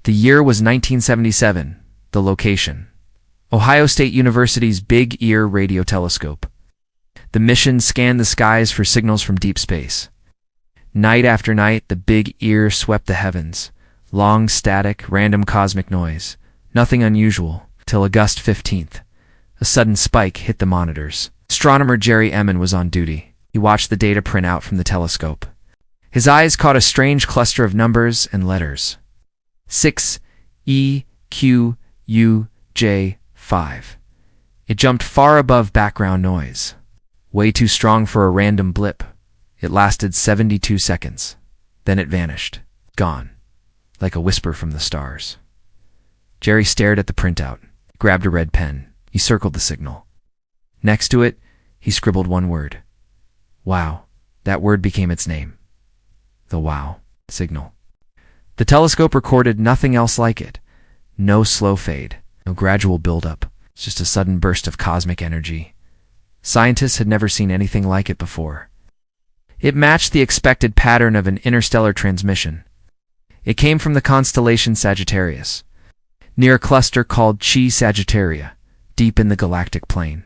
The year was 1977. The location: Ohio State University's Big Ear Radio Telescope. The mission scanned the skies for signals from deep space. Night after night, the Big Ear swept the heavens. Long, static, random cosmic noise. Nothing unusual, till August 15th. A sudden spike hit the monitors. Astronomer Jerry Emmon was on duty. He watched the data print out from the telescope. His eyes caught a strange cluster of numbers and letters. 6 E Q U J 5. It jumped far above background noise. Way too strong for a random blip. It lasted 72 seconds. Then it vanished. Gone. Like a whisper from the stars. Jerry stared at the printout, grabbed a red pen. He circled the signal. Next to it, he scribbled one word. Wow. That word became its name. The wow signal. The telescope recorded nothing else like it. No slow fade, no gradual buildup, just a sudden burst of cosmic energy. Scientists had never seen anything like it before. It matched the expected pattern of an interstellar transmission. It came from the constellation Sagittarius, near a cluster called Chi Sagittaria, deep in the galactic plane.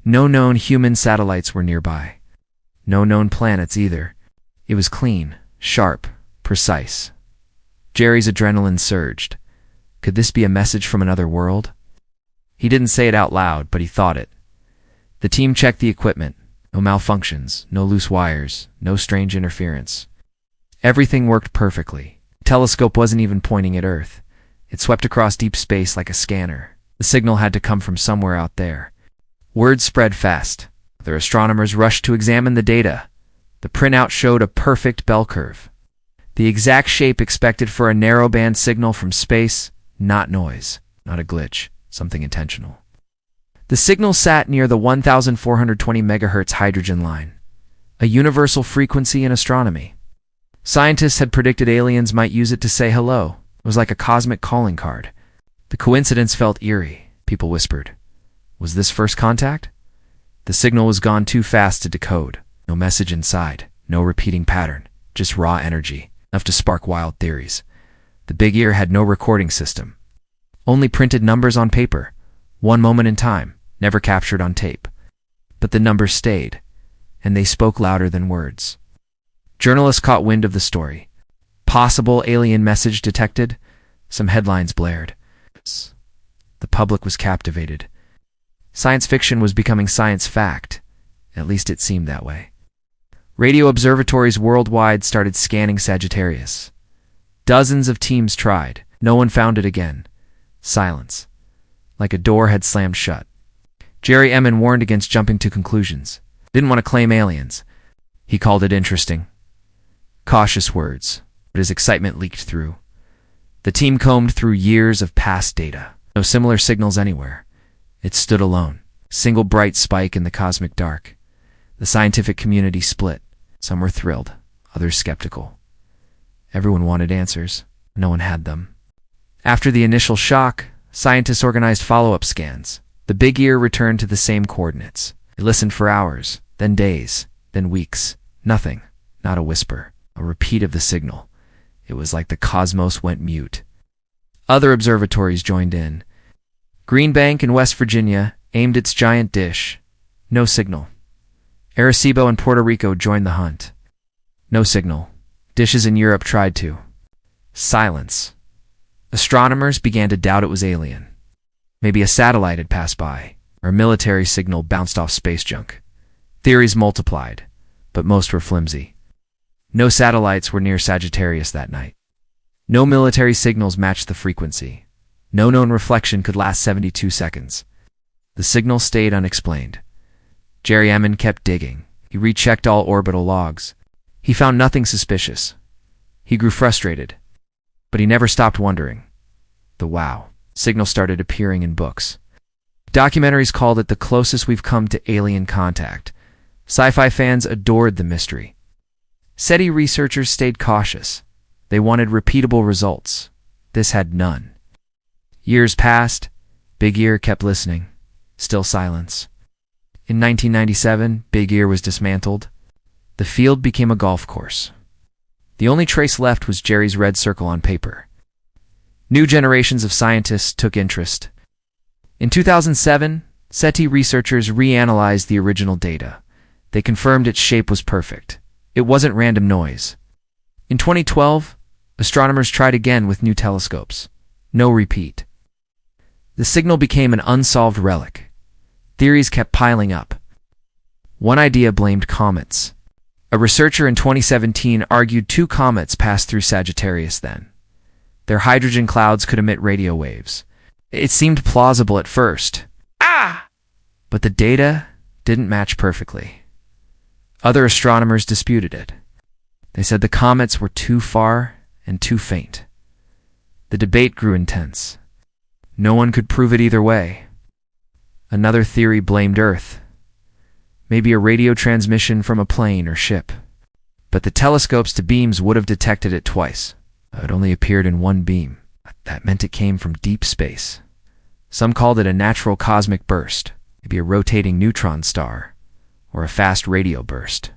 No known human satellites were nearby. No known planets either. It was clean, sharp, precise. Jerry's adrenaline surged. Could this be a message from another world? He didn't say it out loud, but he thought it. The team checked the equipment. No malfunctions, no loose wires, no strange interference. Everything worked perfectly. The telescope wasn't even pointing at Earth. It swept across deep space like a scanner. The signal had to come from somewhere out there. Word spread fast. Other astronomers rushed to examine the data. The printout showed a perfect bell curve. The exact shape expected for a narrowband signal from space, not noise, not a glitch, something intentional. The signal sat near the 1420 MHz hydrogen line, a universal frequency in astronomy. Scientists had predicted aliens might use it to say hello. It was like a cosmic calling card. The coincidence felt eerie. People whispered. Was this first contact? The signal was gone too fast to decode. No message inside, no repeating pattern, just raw energy, enough to spark wild theories. The Big Ear had no recording system. Only printed numbers on paper, one moment in time, never captured on tape. But the numbers stayed, and they spoke louder than words. Journalists caught wind of the story. Possible alien message detected. Some headlines blared. The public was captivated. Science fiction was becoming science fact. At least it seemed that way. Radio observatories worldwide started scanning Sagittarius. Dozens of teams tried. No one found it again. Silence. Like a door had slammed shut. Jerry Emmon warned against jumping to conclusions. Didn't want to claim aliens. He called it interesting. Cautious words, but his excitement leaked through. The team combed through years of past data. No similar signals anywhere. It stood alone. Single bright spike in the cosmic dark. The scientific community split. Some were thrilled, others skeptical. Everyone wanted answers. No one had them. After the initial shock, scientists organized follow-up scans. The Big Ear returned to the same coordinates. It listened for hours, then days, then weeks. Nothing, not a whisper, a repeat of the signal. It was like the cosmos went mute. Other observatories joined in. Green Bank in West Virginia aimed its giant dish. No signal. Arecibo and Puerto Rico joined the hunt. No signal. Dishes in Europe tried to. Silence. Astronomers began to doubt it was alien. Maybe a satellite had passed by, or a military signal bounced off space junk. Theories multiplied, but most were flimsy. No satellites were near Sagittarius that night. No military signals matched the frequency. No known reflection could last 72 seconds. The signal stayed unexplained. Jerry Emmon kept digging. He rechecked all orbital logs. He found nothing suspicious. He grew frustrated, but he never stopped wondering. The wow signal started appearing in books. Documentaries called it the closest we've come to alien contact. Sci-fi fans adored the mystery. SETI researchers stayed cautious. They wanted repeatable results. This had none. Years passed. Big Ear kept listening. Still silence. In 1997, Big Ear was dismantled. The field became a golf course. The only trace left was Jerry's red circle on paper. New generations of scientists took interest. In 2007, SETI researchers reanalyzed the original data. They confirmed its shape was perfect. It wasn't random noise. In 2012, astronomers tried again with new telescopes. No repeat. The signal became an unsolved relic. Theories kept piling up. One idea blamed comets. A researcher in 2017 argued 2 comets passed through Sagittarius then. Their hydrogen clouds could emit radio waves. It seemed plausible at first. But the data didn't match perfectly. Other astronomers disputed it. They said the comets were too far and too faint. The debate grew intense. No one could prove it either way. Another theory blamed Earth. Maybe a radio transmission from a plane or ship. But the telescopes to beams would have detected it twice. It only appeared in one beam. That meant it came from deep space. Some called it a natural cosmic burst, maybe a rotating neutron star, or a fast radio burst.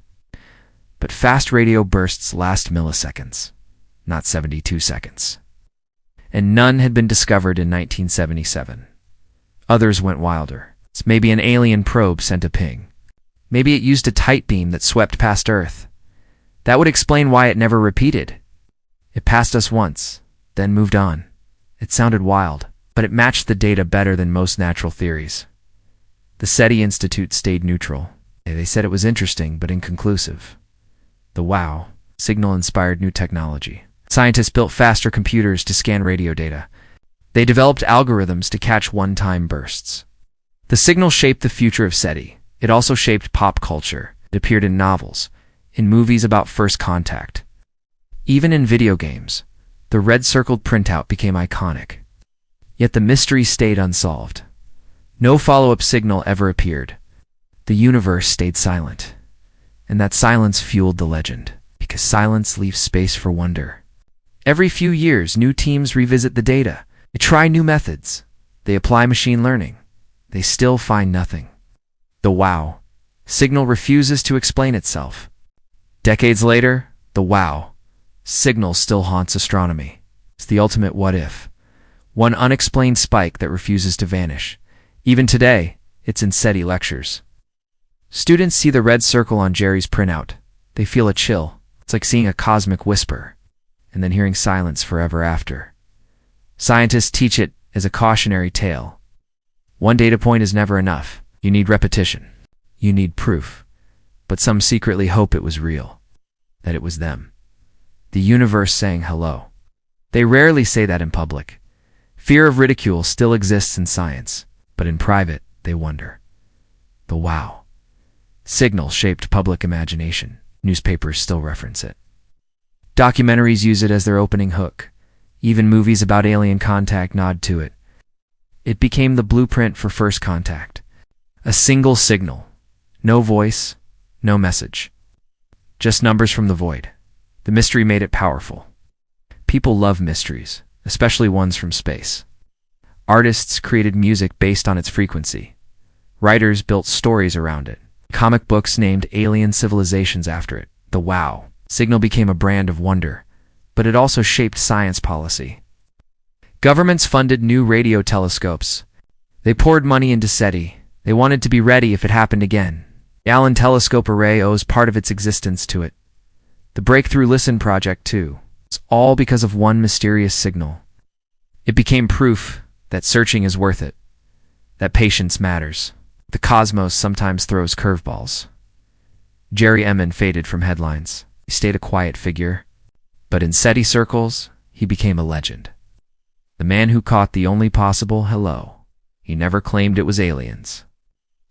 But fast radio bursts last milliseconds, not 72 seconds. And none had been discovered in 1977. Others went wilder. Maybe an alien probe sent a ping. Maybe it used a tight beam that swept past Earth. That would explain why it never repeated. It passed us once, then moved on. It sounded wild, but it matched the data better than most natural theories. The SETI Institute stayed neutral. They said it was interesting, but inconclusive. The WOW signal inspired new technology. Scientists built faster computers to scan radio data. They developed algorithms to catch one-time bursts. The signal shaped the future of SETI. It also shaped pop culture. It appeared in novels, in movies about first contact. Even in video games, the red-circled printout became iconic. Yet the mystery stayed unsolved. No follow-up signal ever appeared. The universe stayed silent. And that silence fueled the legend, because silence leaves space for wonder. Every few years, new teams revisit the data. They try new methods. They apply machine learning. They still find nothing. The WOW signal refuses to explain itself. Decades later, the WOW signal still haunts astronomy. It's the ultimate what if. One unexplained spike that refuses to vanish. Even today, it's in SETI lectures. Students see the red circle on Jerry's printout. They feel a chill. It's like seeing a cosmic whisper, and then hearing silence forever after. Scientists teach it as a cautionary tale. One data point is never enough. You need repetition. You need proof. But some secretly hope it was real, that it was them. The universe saying hello. They rarely say that in public. Fear of ridicule still exists in science, but in private, they wonder. The WOW signal shaped public imagination. Newspapers still reference it. Documentaries use it as their opening hook. Even movies about alien contact nod to it. It became the blueprint for first contact. A single signal. No voice, no message. Just numbers from the void. The mystery made it powerful. People love mysteries, especially ones from space. Artists created music based on its frequency. Writers built stories around it. Comic books named alien civilizations after it. The WOW signal became a brand of wonder, but it also shaped science policy. Governments funded new radio telescopes. They poured money into SETI. They wanted to be ready if it happened again. The Allen Telescope Array owes part of its existence to it. The Breakthrough Listen project, too. It's all because of one mysterious signal. It became proof that searching is worth it, that patience matters. The cosmos sometimes throws curveballs. Jerry Emmon faded from headlines. He stayed a quiet figure, but in SETI circles, he became a legend. The man who caught the only possible hello. He never claimed it was aliens.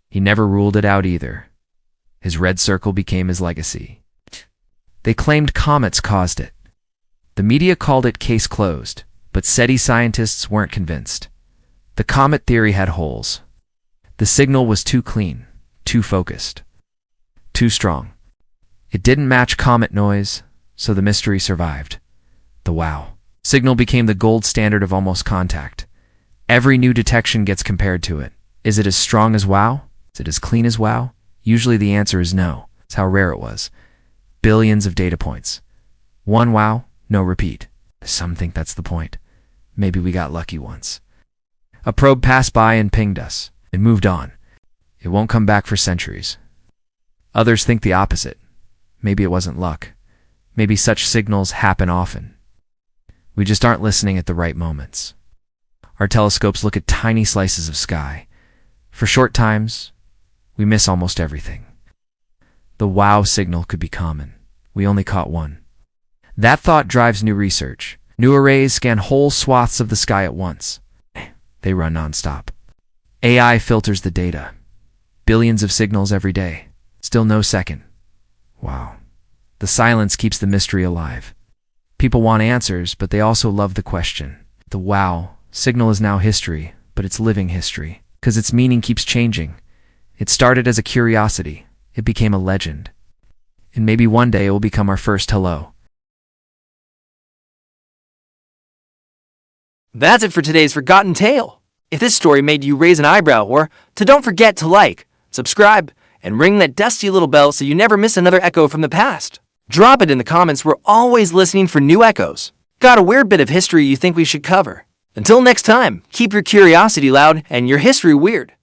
He never ruled it out either. His red circle became his legacy. They claimed comets caused it. The media called it case closed, but SETI scientists weren't convinced. The comet theory had holes. The signal was too clean, too focused, too strong. It didn't match comet noise, so the mystery survived. The WOW signal became the gold standard of almost contact. Every new detection gets compared to it. Is it as strong as WOW? Is it as clean as WOW? Usually the answer is no. It's how rare it was. Billions of data points. One WOW, no repeat. Some think that's the point. Maybe we got lucky once. A probe passed by and pinged us. It moved on. It won't come back for centuries. Others think the opposite. Maybe it wasn't luck. Maybe such signals happen often. We just aren't listening at the right moments. Our telescopes look at tiny slices of sky. For short times, we miss almost everything. The wow signal could be common. We only caught one. That thought drives new research. New arrays scan whole swaths of the sky at once. They run nonstop. AI filters the data. Billions of signals every day. Still no second. Wow. The silence keeps the mystery alive. People want answers, but they also love the question. The wow signal is now history, but it's living history, because its meaning keeps changing. It started as a curiosity. It became a legend. And maybe one day it will become our first hello. That's it for today's Forgotten Tale. If this story made you raise an eyebrow don't forget to like, subscribe, and ring that dusty little bell so you never miss another echo from the past. Drop it in the comments. We're always listening for new echoes. Got a weird bit of history you think we should cover? Until next time, keep your curiosity loud and your history weird.